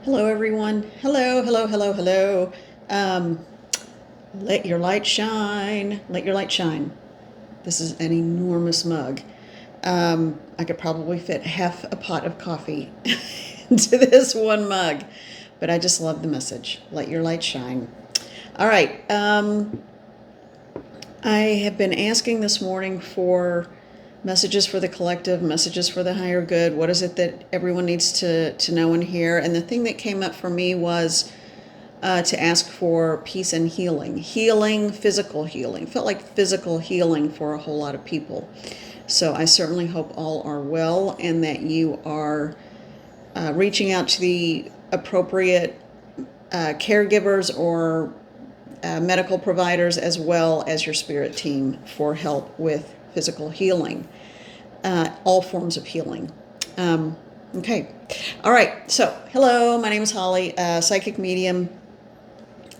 Hello, everyone. Hello, hello, hello, hello. Um, Let your light shine. Let your light shine. This is an enormous mug. I could probably fit half a pot of coffee into this one mug, but I just love the message. Let your light shine. All right. I have been asking this morning for messages for the collective, messages for the higher good. What is it that everyone needs to know and hear? And the thing that came up for me was to ask for peace and healing. Healing, physical healing. Felt like physical healing for a whole lot of people. So I certainly hope all are well and that you are reaching out to the appropriate caregivers or medical providers as well as your spirit team for help with physical healing, all forms of healing. Okay. All right. So, hello, my name is Holly, psychic medium.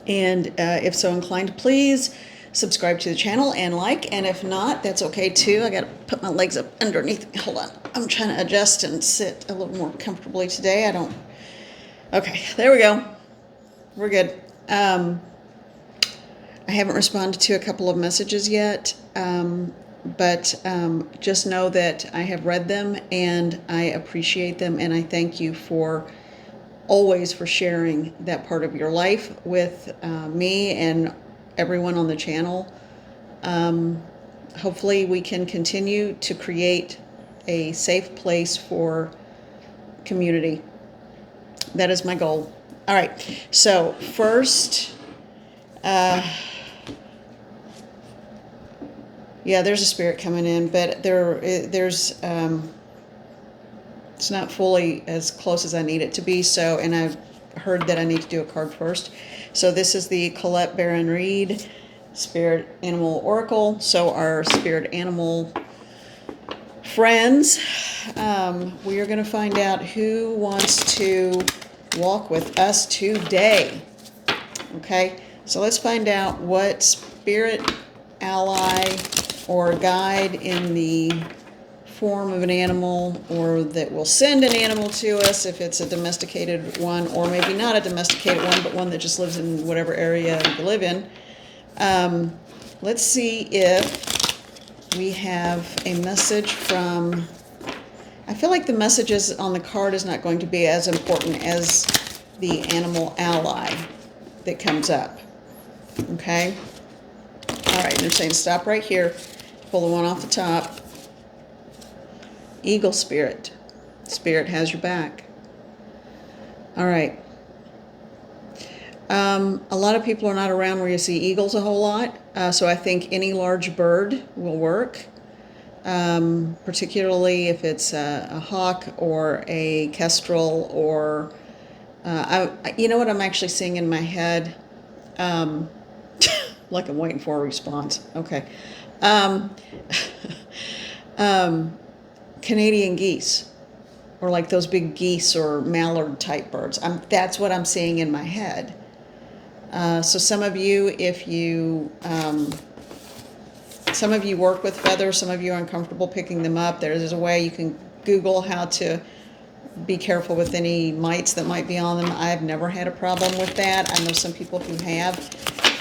And if so inclined, please subscribe to the channel and like. And if not, that's okay too. I got to put my legs up underneath me. Hold on. I'm trying to adjust and sit a little more comfortably today. Okay, there we go. We're good. I haven't responded to a couple of messages yet, but just know that I have read them and I appreciate them, and I thank you always for sharing that part of your life with me and everyone on the channel. Hopefully we can continue to create a safe place for community. That is my goal. All right, so first, yeah, there's a spirit coming in, but there's it's not fully as close as I need it to be. So, and I've heard that I need to do a card first. So this is the Colette Baron Reed Spirit Animal Oracle. So our spirit animal friends, we are going to find out who wants to walk with us today. Okay, so let's find out what spirit ally or guide in the form of an animal, or that will send an animal to us if it's a domesticated one, or maybe not a domesticated one, but one that just lives in whatever area you live in. Let's see if we have a message from... I feel like the messages on the card is not going to be as important as the animal ally that comes up. Okay? All right, they're saying stop right here. Pull the one off the top. Eagle spirit. Spirit has your back. All right. A lot of people are not around where you see eagles a whole lot, so I think any large bird will work, particularly if it's a hawk or a kestrel or... you know what I'm actually seeing in my head? Like I'm waiting for a response. Okay. Canadian geese, or like those big geese or mallard type birds. That's what I'm seeing in my head. So some of you, some of you work with feathers, some of you are uncomfortable picking them up. There's a way you can Google how to be careful with any mites that might be on them. I've never had a problem with that. I know some people who have,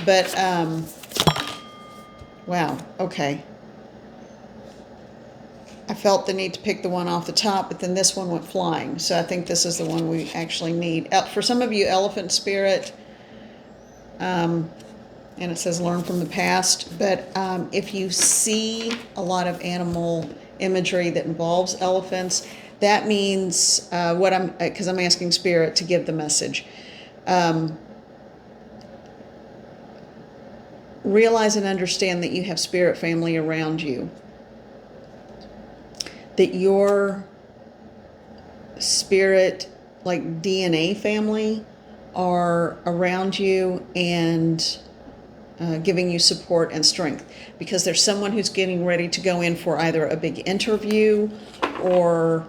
but wow, okay. I felt the need to pick the one off the top, but then this one went flying. So I think this is the one we actually need. For some of you, elephant spirit, and it says learn from the past. But if you see a lot of animal imagery that involves elephants, that means because I'm asking spirit to give the message. Realize and understand that you have spirit family around you. That your spirit, like DNA family, are around you and giving you support and strength. Because there's someone who's getting ready to go in for either a big interview or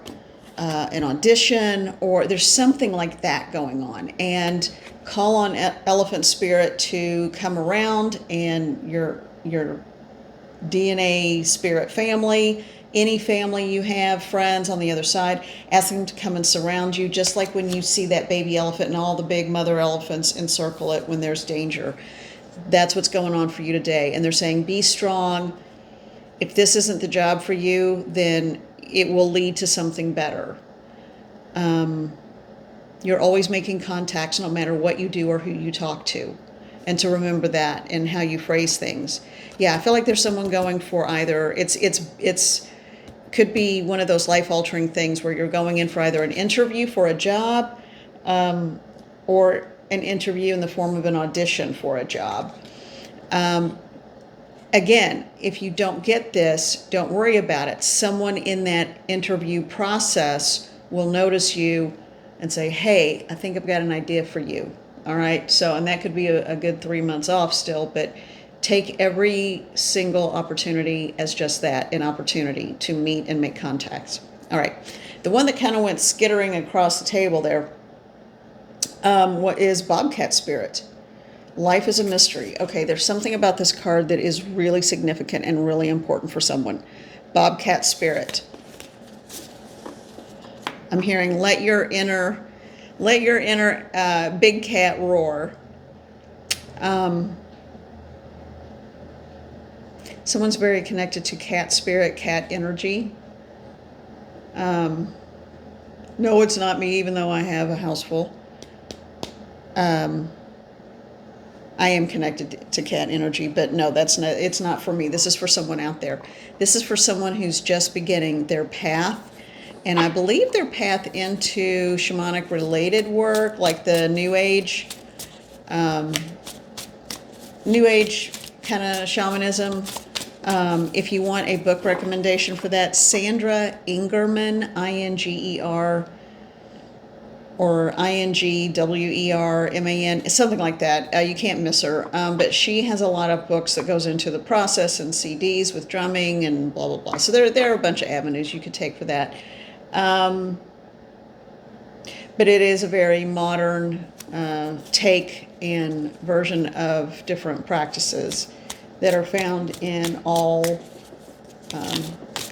an audition, or there's something like that going on. And call on elephant spirit to come around, and your DNA spirit family any family you have, friends on the other side, ask them to come and surround you, just like when you see that baby elephant and all the big mother elephants encircle it when there's danger. That's what's going on for you today. And they're saying, be strong. If this isn't the job for you, then it will lead to something better. You're always making contacts no matter what you do or who you talk to. And to remember that and how you phrase things. Yeah, I feel like there's someone going for either, it's could be one of those life-altering things where you're going in for either an interview for a job, or an interview in the form of an audition for a job. Again, if you don't get this, don't worry about it. Someone in that interview process will notice you and say, hey, I think I've got an idea for you. All right. So, and that could be a good 3 months off still, but take every single opportunity as just that, an opportunity to meet and make contacts. All right. The one that kind of went skittering across the table there, what is Bobcat Spirit? Life is a mystery. Okay, there's something about this card that is really significant and really important for someone. Bobcat Spirit. I'm hearing let your inner big cat roar. Someone's very connected to cat spirit, cat energy. No, it's not me, even though I have a house full. I am connected to cat energy, but no, it's not for me. This is for someone out there. This is for someone who's just beginning their path. And I believe their path into shamanic related work, like the New Age kind of shamanism. If you want a book recommendation for that, Sandra Ingerman, Inger, or Ingwerman, something like that. You can't miss her. But she has a lot of books that goes into the process and CDs with drumming and blah, blah, blah. So there are a bunch of avenues you could take for that. But it is a very modern take and version of different practices that are found in all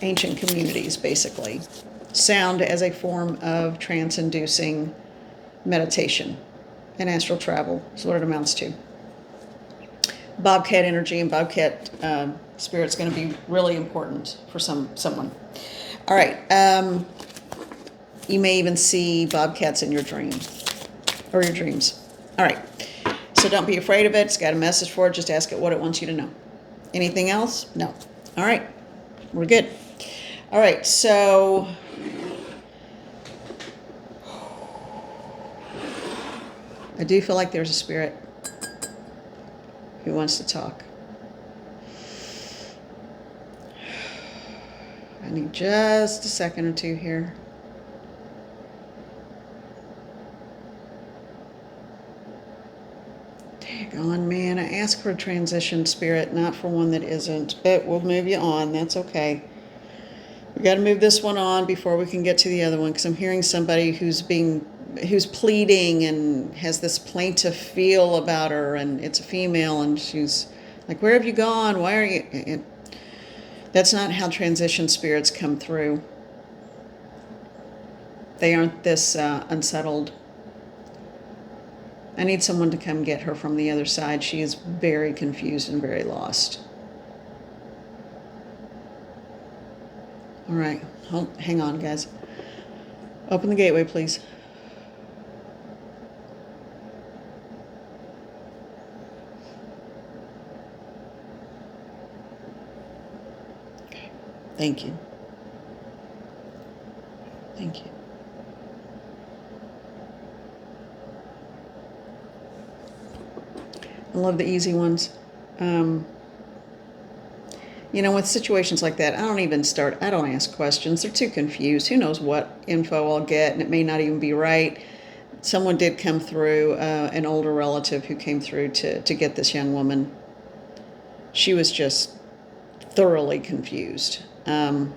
ancient communities, basically. Sound as a form of trance-inducing meditation and astral travel is what it amounts to. Bobcat energy and Bobcat spirit's going to be really important for someone. All right. You may even see bobcats in your dreams or your dreams. All right. So don't be afraid of it. It's got a message for it. Just ask it what it wants you to know. Anything else? No. All right. We're good. All right. So I do feel like there's a spirit who wants to talk. I need just a second or two here. Daggone, man. I asked for a transition spirit, not for one that isn't. But we'll move you on. That's okay. We got to move this one on before we can get to the other one, because I'm hearing somebody who's pleading and has this plaintive feel about her, and it's a female, and she's like, where have you gone? Why are you... That's not how transition spirits come through. They aren't this unsettled. I need someone to come get her from the other side. She is very confused and very lost. All right. Hang on, guys. Open the gateway, please. Okay. Thank you. Thank you. I love the easy ones. With situations like that, I don't ask questions. They're too confused. Who knows what info I'll get, and it may not even be right. Someone did come through, an older relative who came through to get this young woman. She was just thoroughly confused. I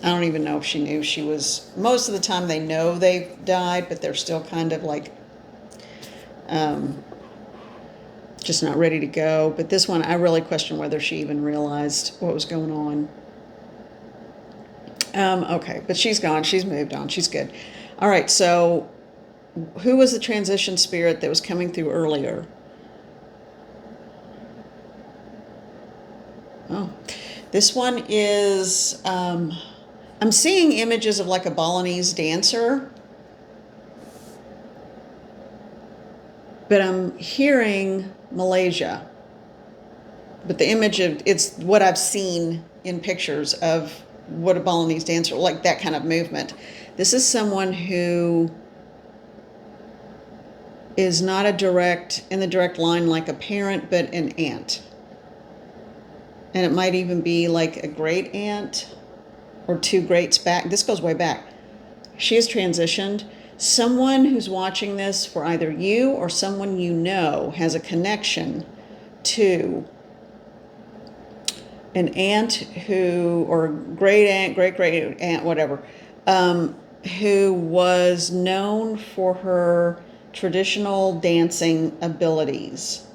don't even know if she knew she was... Most of the time they know they've died, but they're still kind of like... just not ready to go. But this one, I really question whether she even realized what was going on. Okay, but she's gone. She's moved on. She's good. All right, so who was the transition spirit that was coming through earlier? Oh, this one is, I'm seeing images of like a Balinese dancer, but I'm hearing Malaysia. But the image of, it's what I've seen in pictures of what a Balinese dancer, like that kind of movement. This is someone who is not in the direct line like a parent, but an aunt. And it might even be like a great aunt or two greats back. This goes way back. She has transitioned. Someone who's watching this, for either you or someone you know, has a connection to an aunt who, or great aunt, great aunt, whatever, who was known for her traditional dancing abilities.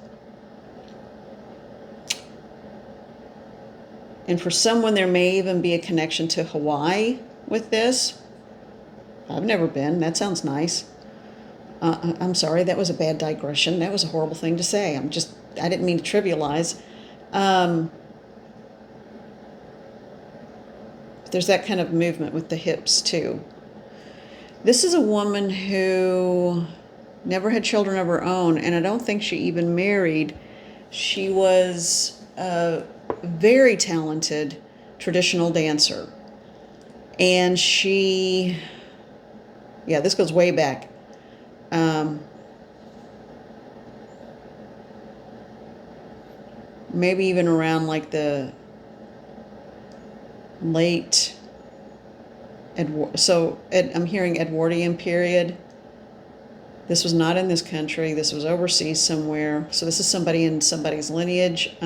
And for someone, there may even be a connection to Hawaii with this. I've never been. That sounds nice. I'm sorry, that was a bad digression. That was a horrible thing to say. I didn't mean to trivialize. There's that kind of movement with the hips too. This is a woman who never had children of her own, and I don't think she even married. She was a very talented traditional dancer. And this goes way back. Maybe even around like the late, I'm hearing Edwardian period. This was not in this country. This was overseas somewhere. So this is somebody in somebody's lineage.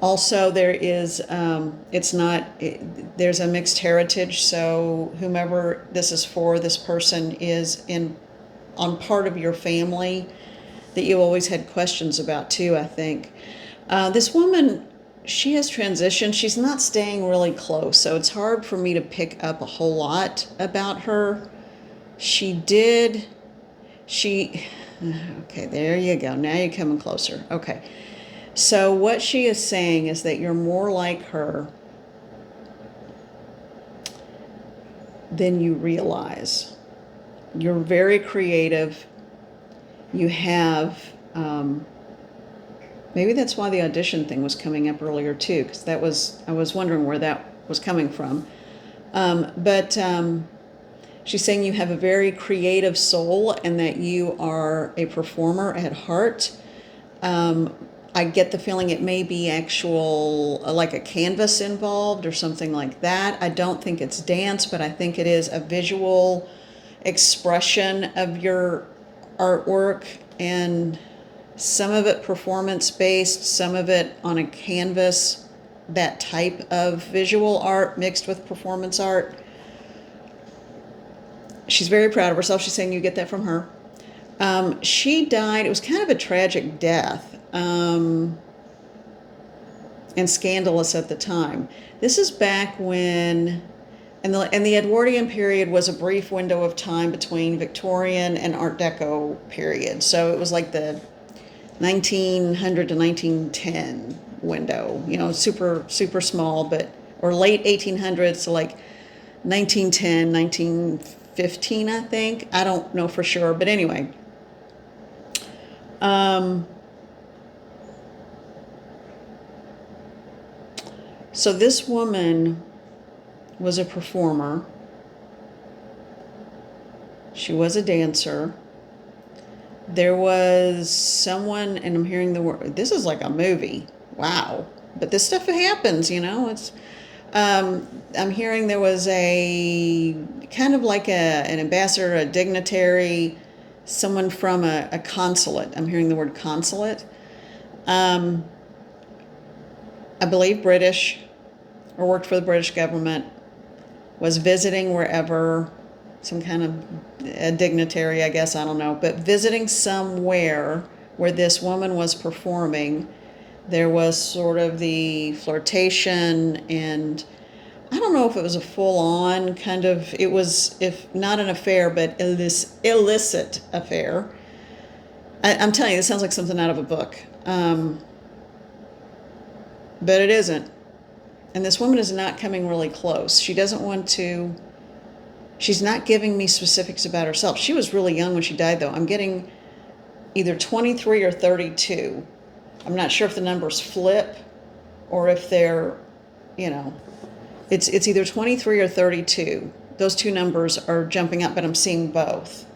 Also, there's a mixed heritage. So whomever this is for, this person is on part of your family that you always had questions about too, I think. This woman, she has transitioned. She's not staying really close, so it's hard for me to pick up a whole lot about her. Okay, there you go. Now you're coming closer. Okay. So what she is saying is that you're more like her than you realize. You're very creative. You have, maybe that's why the audition thing was coming up earlier too, because I was wondering where that was coming from. But she's saying you have a very creative soul and that you are a performer at heart. I get the feeling it may be like a canvas involved or something like that. I don't think it's dance, but I think it is a visual expression of your artwork, and some of it performance-based, some of it on a canvas, that type of visual art mixed with performance art. She's very proud of herself. She's saying you get that from her. She died. It was kind of a tragic death. And scandalous at the time. This is back when, and the Edwardian period was a brief window of time between Victorian and Art Deco period. So it was like the 1900 to 1910 window, super, super small, or late 1800s to like 1910, 1915, I think. I don't know for sure, but anyway. So this woman was a performer. She was a dancer. There was someone, and I'm hearing the word, this is like a movie. Wow. But this stuff happens, it's, I'm hearing there was a kind of like an ambassador, a dignitary, someone from a consulate. I'm hearing the word consulate. I believe British, or worked for the British government, was visiting wherever, some kind of a dignitary, I guess, I don't know, but visiting somewhere where this woman was performing. There was sort of the flirtation, and I don't know if it was a full-on kind of, it was, if not an affair, but illicit affair. I'm telling you, this sounds like something out of a book. But it isn't. And this woman is not coming really close. She doesn't want to, she's not giving me specifics about herself. She was really young when she died, though. I'm getting either 23 or 32. I'm not sure if the numbers flip or if they're, you know, it's either 23 or 32. Those two numbers are jumping up, but I'm seeing both.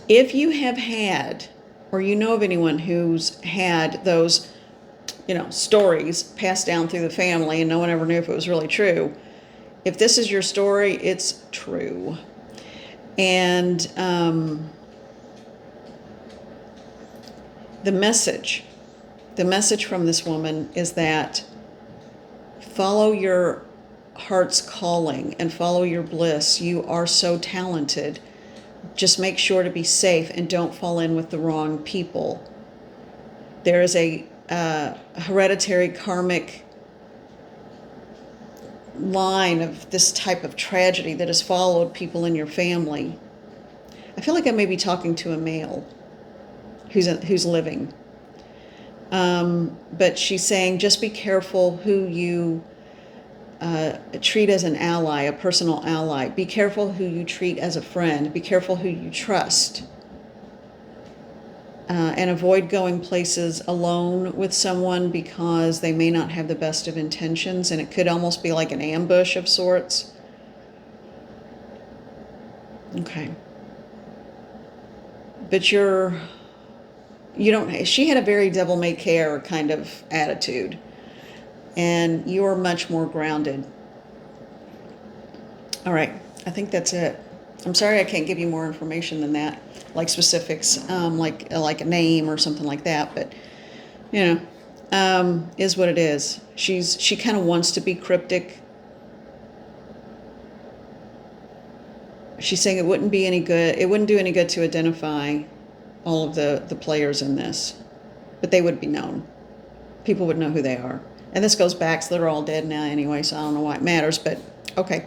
If you have had, or you know of anyone who's had those, you know, stories passed down through the family and no one ever knew if it was really true, if this is your story, it's true. And the message from this woman is that follow your heart's calling and follow your bliss. You are so talented. Just make sure to be safe and don't fall in with the wrong people. There is a hereditary karmic line of this type of tragedy that has followed people in your family. I feel like I may be talking to a male who's living. But she's saying just be careful who you treat as an ally, a personal ally. Be careful who you treat as a friend. Be careful who you trust. And avoid going places alone with someone because they may not have the best of intentions, and it could almost be like an ambush of sorts. Okay. But you don't, she had a very devil may care kind of attitude, and you're much more grounded. All right, I think that's it. I'm sorry I can't give you more information than that, like specifics, like a name or something like that, but, you know, is what it is. She kind of wants to be cryptic. She's saying it wouldn't be any good, it wouldn't do any good to identify all of the players in this, but they would be known. People would know who they are. And this goes back, so they're all dead now anyway, so I don't know why it matters, but okay.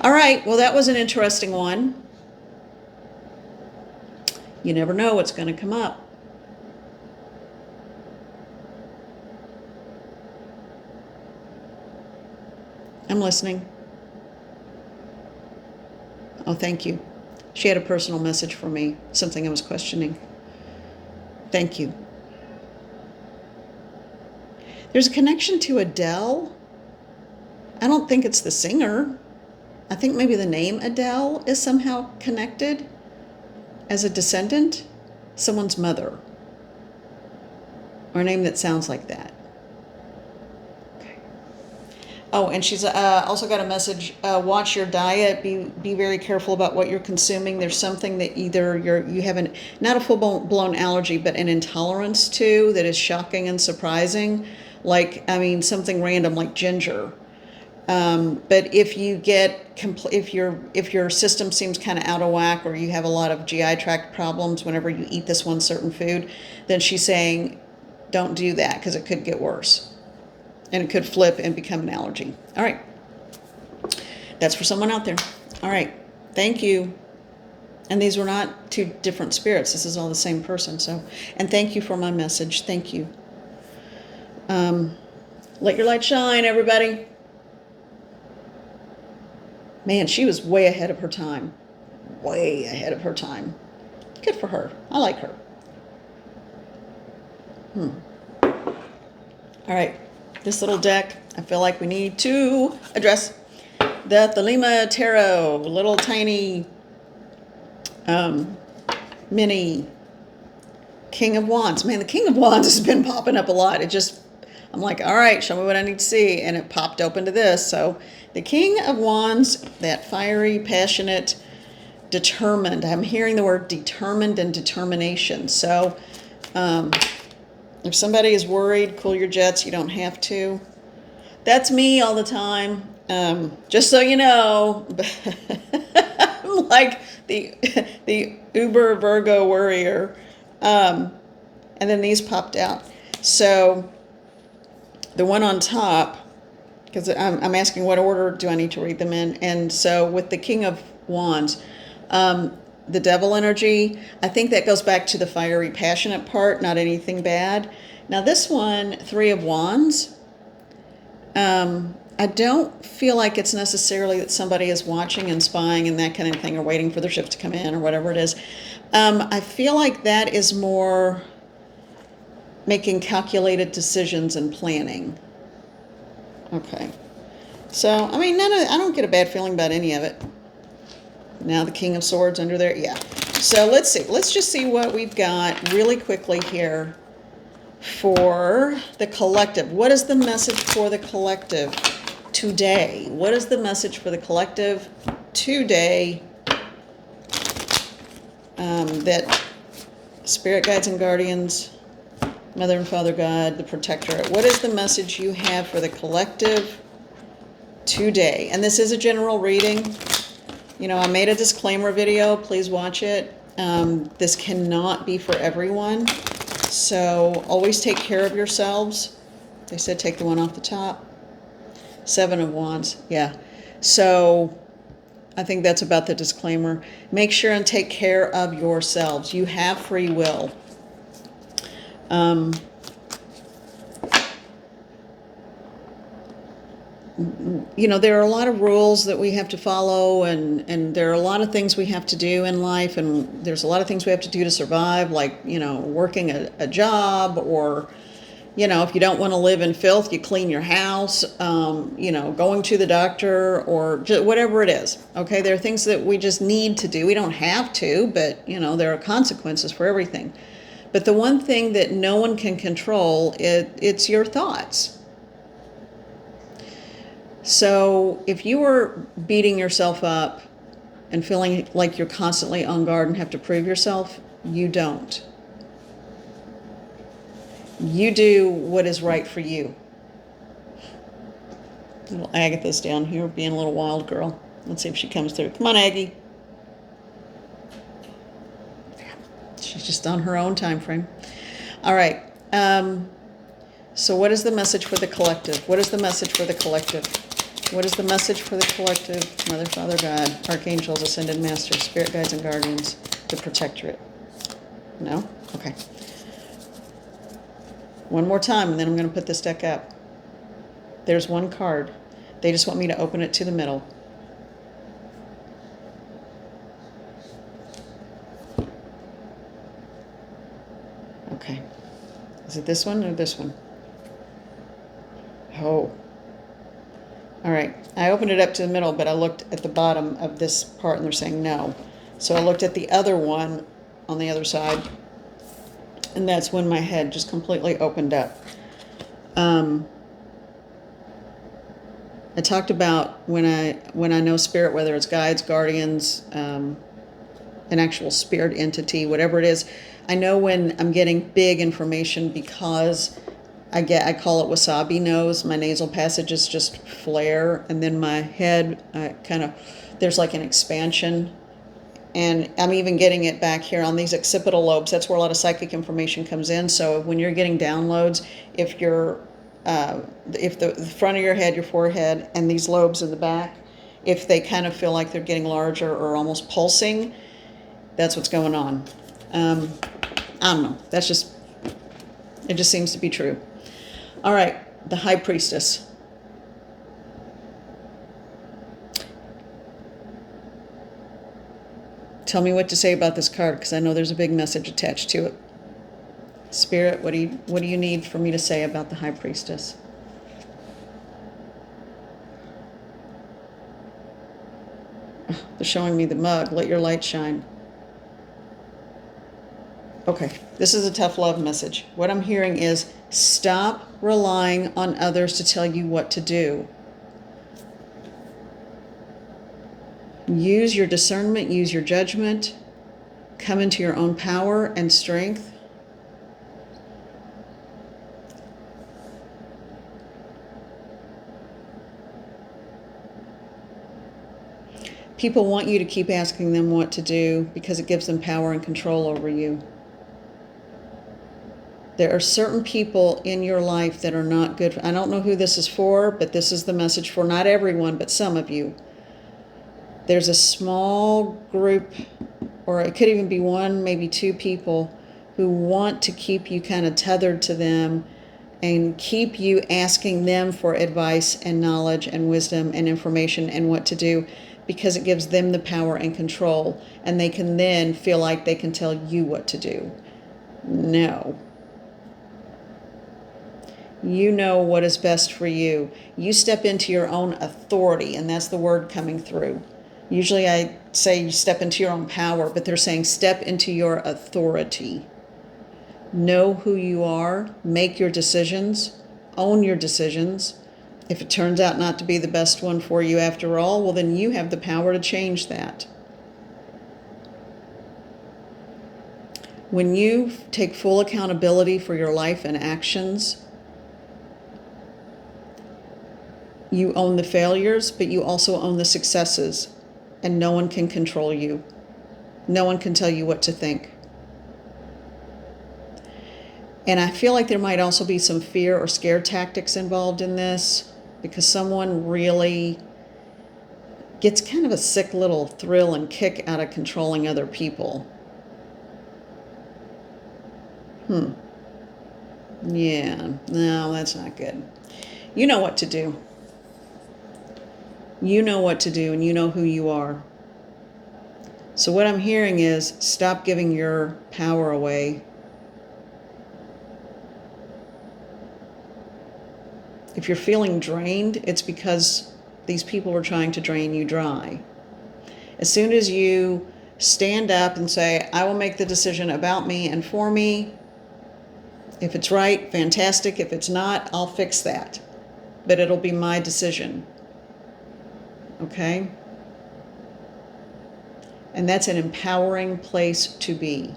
All right, well, that was an interesting one. You never know what's going to come up. I'm listening. Oh, thank you. She had a personal message for me, something I was questioning. Thank you. There's a connection to Adele. I don't think it's the singer. I think maybe the name Adele is somehow connected as a descendant, someone's mother, or a name that sounds like that. Okay. Oh, and she's also got a message, watch your diet, be very careful about what you're consuming. There's something that either you have not a full-blown allergy, but an intolerance to that is shocking and surprising. Like, I mean, something random like ginger. But if you get, if your system seems kind of out of whack, or you have a lot of GI tract problems whenever you eat this one certain food, then she's saying, don't do that because it could get worse. And it could flip and become an allergy. All right. That's for someone out there. All right. Thank you. And these were not two different spirits. This is all the same person. So, and thank you for my message. Thank you. Let your light shine, everybody. Man, she was way ahead of her time. Way ahead of her time. Good for her. I like her. All right. This little deck, I feel like we need to address the Thelema Tarot. Little tiny mini King of Wands. Man, the King of Wands has been popping up a lot. I'm like, all right, show me what I need to see. And it popped open to this. So the King of Wands, that fiery, passionate, determined. I'm hearing the word determined and determination. So if somebody is worried, cool your jets. You don't have to. That's me all the time. Just so you know. I'm like the Uber Virgo warrior. And then these popped out. So the one on top, because I'm asking what order do I need to read them in. And so with the King of Wands, the devil energy, I think that goes back to the fiery, passionate part, not anything bad. Now this one, Three of Wands, I don't feel like it's necessarily that somebody is watching and spying and that kind of thing, or waiting for their ship to come in or whatever it is. I feel like that is more making calculated decisions and planning. Okay. So, I mean, I don't get a bad feeling about any of it. Now the King of Swords under there. Yeah. So let's see. Let's just see what we've got really quickly here for the collective. What is the message for the collective today? What is the message for the collective today? That spirit guides and guardians, Mother and Father God, the Protectorate. What is the message you have for the collective today? And this is a general reading. You know, I made a disclaimer video. Please watch it. This cannot be for everyone. So always take care of yourselves. They said take the one off the top. Seven of Wands. Yeah. So I think that's about the disclaimer. Make sure and take care of yourselves. You have free will. You know, there are a lot of rules that we have to follow, and there are a lot of things we have to do in life, and there's a lot of things we have to do to survive, like, you know, working a job, or, you know, if you don't want to live in filth, you clean your house, you know, going to the doctor, or just whatever it is. Okay, there are things that we just need to do. We don't have to, but, you know, there are consequences for everything. But the one thing that no one can control, it's your thoughts. So if you are beating yourself up and feeling like you're constantly on guard and have to prove yourself, you don't. You do what is right for you. Little Agatha's down here being a little wild girl. Let's see if she comes through. Come on, Aggie. She's just on her own time frame. All right. So what is the message for the collective? What is the message for the collective? What is the message for the collective? Mother, Father, God, Archangels, Ascended Masters, Spirit Guides and Guardians, the Protectorate. No? Okay. One more time, and then I'm going to put this deck up. There's one card. They just want me to open it to the middle. Okay. Is it this one or this one? Oh. All right. I opened it up to the middle, but I looked at the bottom of this part, and they're saying no. So I looked at the other one on the other side, and that's when my head just completely opened up. I talked about when I know spirit, whether it's guides, guardians, an actual spirit entity, whatever it is. I know when I'm getting big information because I call it wasabi nose. My nasal passages just flare, and then my head there's like an expansion. And I'm even getting it back here on these occipital lobes. That's where a lot of psychic information comes in. So when you're getting downloads, if the front of your head, your forehead, and these lobes in the back, if they kind of feel like they're getting larger or almost pulsing, that's what's going on. I don't know. It just seems to be true. All right, the High Priestess. Tell me what to say about this card, because I know there's a big message attached to it. Spirit, what do you need for me to say about the High Priestess? They're showing me the mug. Let your light shine. Okay, this is a tough love message. What I'm hearing is stop relying on others to tell you what to do. Use your discernment, use your judgment, come into your own power and strength. People want you to keep asking them what to do because it gives them power and control over you. There are certain people in your life that are not good. I don't know who this is for, but this is the message for not everyone, but some of you. There's a small group, or it could even be one, maybe two people who want to keep you kind of tethered to them and keep you asking them for advice and knowledge and wisdom and information and what to do, because it gives them the power and control, and they can then feel like they can tell you what to do. No. You know what is best for you. You step into your own authority, and that's the word coming through. Usually I say you step into your own power, but they're saying step into your authority. Know who you are, make your decisions, own your decisions. If it turns out not to be the best one for you after all, well, then you have the power to change that. When you take full accountability for your life and actions, you own the failures, but you also own the successes, and no one can control you. No one can tell you what to think. And I feel like there might also be some fear or scare tactics involved in this, because someone really gets kind of a sick little thrill and kick out of controlling other people. Yeah, no, that's not good. You know what to do. You know what to do, and you know who you are. So what I'm hearing is stop giving your power away. If you're feeling drained, it's because these people are trying to drain you dry. As soon as you stand up and say, I will make the decision about me and for me, if it's right, fantastic. If it's not, I'll fix that. But it'll be my decision. Okay? And that's an empowering place to be.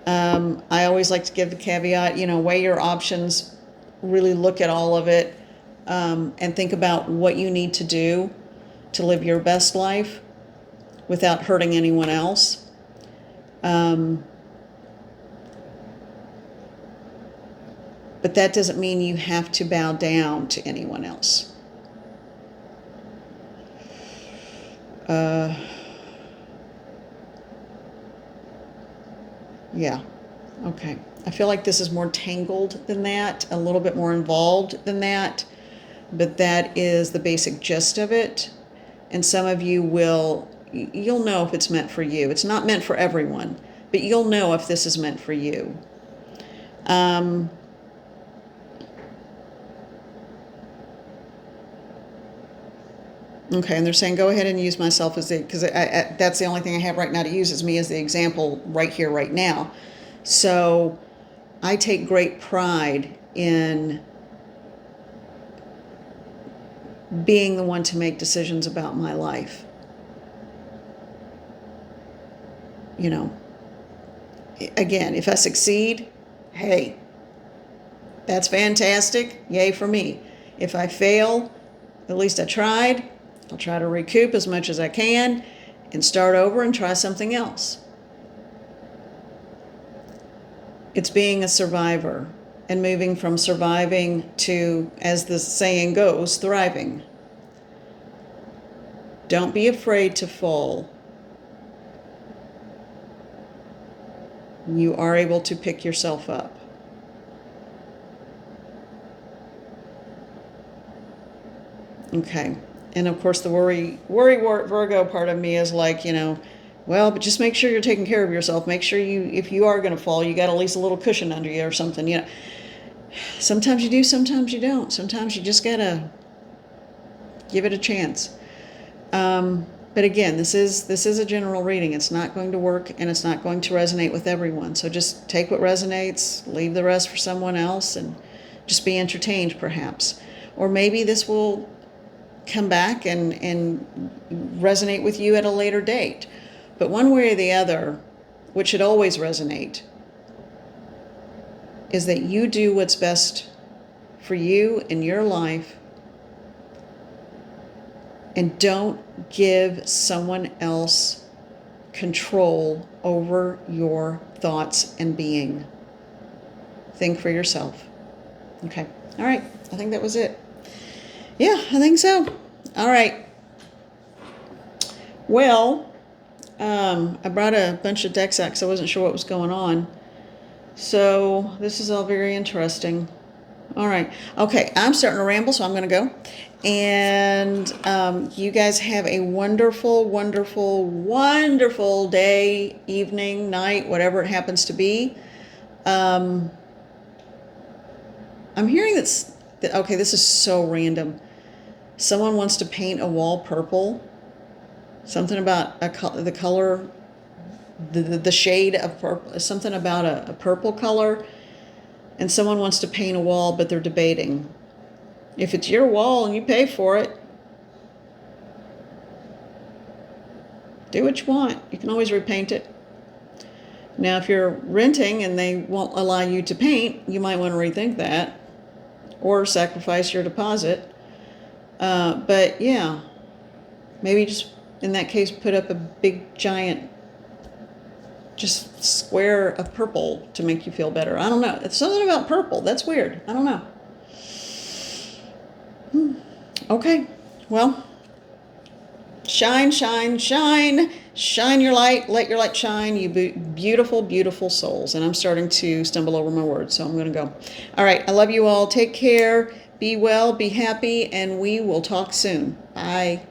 I always like to give the caveat, weigh your options, really look at all of it, and think about what you need to do to live your best life without hurting anyone else. But that doesn't mean you have to bow down to anyone else. Yeah. Okay. I feel like this is more tangled than that, a little bit more involved than that, but that is the basic gist of it. And some of you you'll know if it's meant for you. It's not meant for everyone, but you'll know if this is meant for you. Okay, and they're saying go ahead and use myself as because that's the only thing I have right now to use is me as the example right here, right now. So I take great pride in being the one to make decisions about my life. Again, if I succeed, hey, that's fantastic. Yay for me. If I fail, at least I tried. I'll try to recoup as much as I can and start over and try something else. It's being a survivor and moving from surviving to, as the saying goes, thriving. Don't be afraid to fall. You are able to pick yourself up. Okay. And of course, the worry Virgo part of me is like, well, but just make sure you're taking care of yourself. Make sure if you are going to fall, you got at least a little cushion under you or something. Sometimes you do, sometimes you don't. Sometimes you just got to give it a chance. But again, this is a general reading. It's not going to work, and it's not going to resonate with everyone. So just take what resonates, leave the rest for someone else, and just be entertained, perhaps. Or maybe this will come back and resonate with you at a later date. But one way or the other, which should always resonate, is that you do what's best for you in your life And don't give someone else control over your thoughts and being. Think for yourself. Okay. All right. I think that was it. Yeah, I think so. All right. Well, I brought a bunch of decks out because I wasn't sure what was going on. So this is all very interesting. All right. Okay, I'm starting to ramble, so I'm going to go. And you guys have a wonderful, wonderful, wonderful day, evening, night, whatever it happens to be. I'm hearing that, okay, this is so random. Someone wants to paint a wall purple. Something about the color, the shade of purple, something about a purple color. And someone wants to paint a wall, but they're debating. If it's your wall and you pay for it, do what you want. You can always repaint it. Now, if you're renting and they won't allow you to paint, you might want to rethink that or sacrifice your deposit. But yeah, maybe just in that case, put up a big giant just square of purple to make you feel better. I don't know. It's something about purple. That's weird. I don't know. Okay. Well, shine, shine, shine. Shine your light. Let your light shine, you beautiful, beautiful souls. And I'm starting to stumble over my words, so I'm going to go. All right. I love you all. Take care. Be well. Be happy. And we will talk soon. Bye.